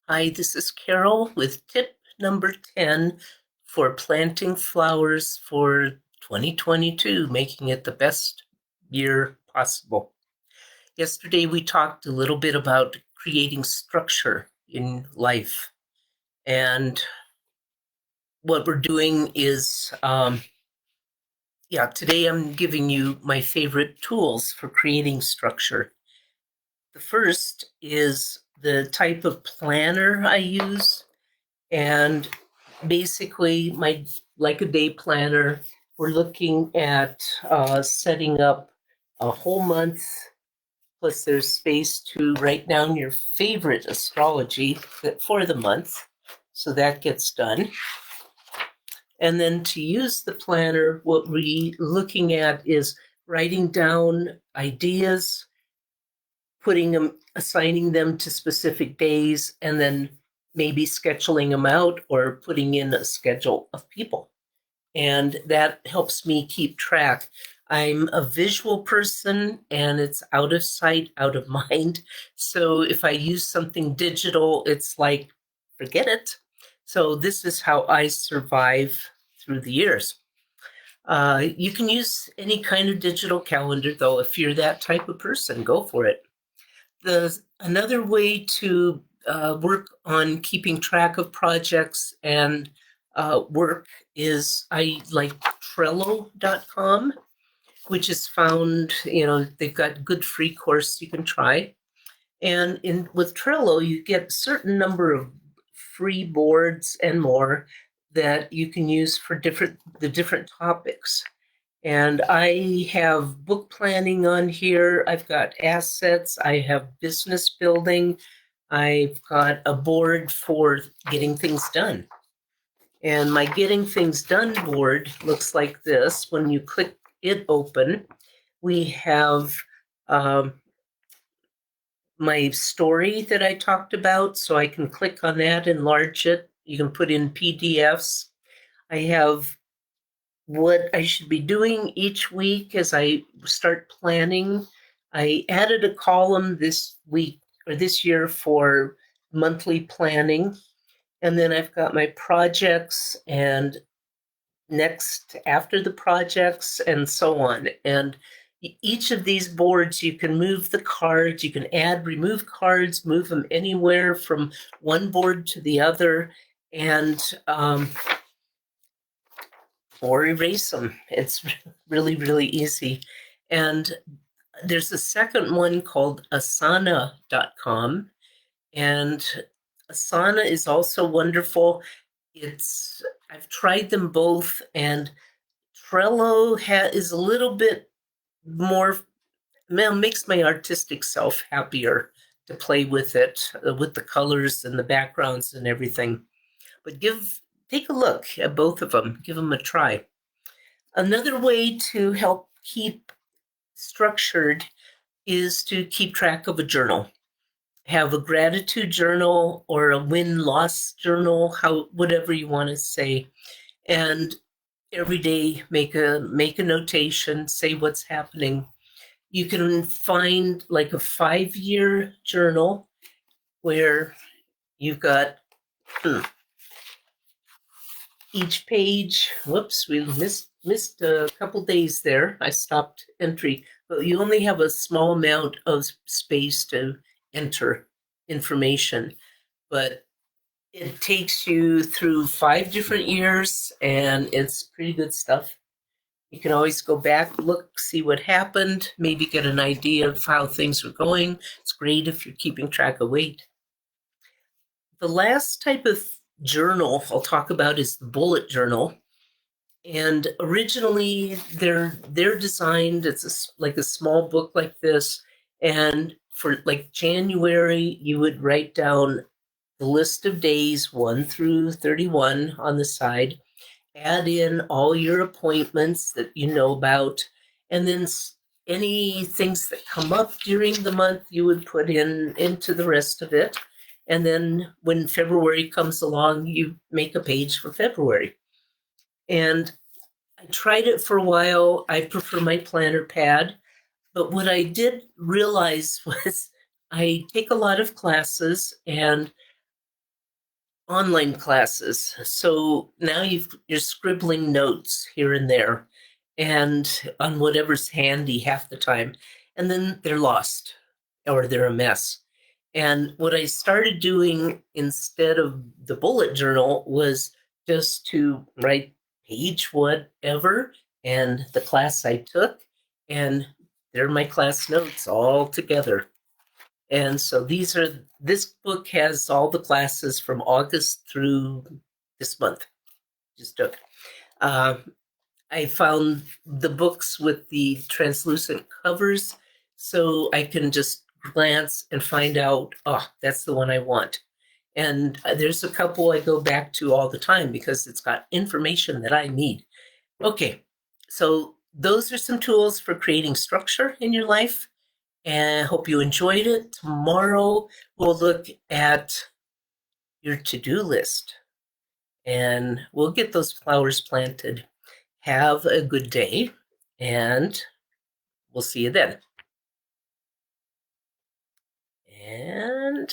Hi, this is Carol with tip number 10 for planting flowers for 2022, making it the best year possible. Yesterday, we talked a little bit about creating structure in life. And what we're doing is, today I'm giving you my favorite tools for creating structure. The first is the type of planner I use. And basically, my like a day planner, we're looking at setting up a whole month. Plus, there's space to write down your favorite astrology for the month. So that gets done. And then to use the planner, what we're looking at is writing down ideas, assigning them to specific days, and then maybe scheduling them out or putting in a schedule of people. And that helps me keep track. I'm a visual person and it's out of sight, out of mind. So if I use something digital, it's like, forget it. So this is how I survive through the years. You can use any kind of digital calendar, though. If you're that type of person, go for it. Another way to work on keeping track of projects and work is I like Trello.com, which is found, they've got good free course you can try. And with Trello, you get a certain number of free boards and more that you can use for the different topics. And I have book planning on here. I've got assets. I have business building. I've got a board for getting things done. And my getting things done board looks like this. When you click it open, we have my story that I talked about. So I can click on that, enlarge it. You can put in PDFs. I have what I should be doing each week as I start planning. I added a column this week or this year for monthly planning. And then I've got my projects and next after the projects and so on. And each of these boards, you can move the cards, you can add, remove cards, move them anywhere from one board to the other. And or erase them. It's really, really easy. And there's a second one called asana.com. And Asana is also wonderful. I've tried them both, and Trello is a little bit more, makes my artistic self happier to play with it, with the colors and the backgrounds and everything. But take a look at both of them, give them a try. Another way to help keep structured is to keep track of a journal. Have a gratitude journal or a win-loss journal, whatever you want to say. And every day make a notation, say what's happening. You can find like a 5-year journal where you've got each page. Whoops, we missed a couple days there. I stopped entry, but you only have a small amount of space to enter information. But it takes you through 5 different years, and it's pretty good stuff. You can always go back, look, see what happened, maybe get an idea of how things are going. It's great if you're keeping track of weight. The last type of journal I'll talk about is the bullet journal. And originally they're designed, like a small book like this. And for like January, you would write down the list of days 1 through 31 on the side, add in all your appointments that you know about, and then any things that come up during the month you would put into the rest of it. And then when February comes along, you make a page for February. And I tried it for a while. I prefer my planner pad. But what I did realize was I take a lot of classes, and online classes. So now you're scribbling notes here and there and on whatever's handy half the time. And then they're lost or they're a mess. And what I started doing instead of the bullet journal was just to write page whatever and the class I took. And they're my class notes all together. And so this book has all the classes from August through this month. Just took. Uh, I found the books with the translucent covers so I can just glance and find out, oh, that's the one I want. And there's a couple I go back to all the time because it's got information that I need. Okay, so those are some tools for creating structure in your life. And I hope you enjoyed it. Tomorrow, we'll look at your to do list and we'll get those flowers planted. Have a good day, and we'll see you then. And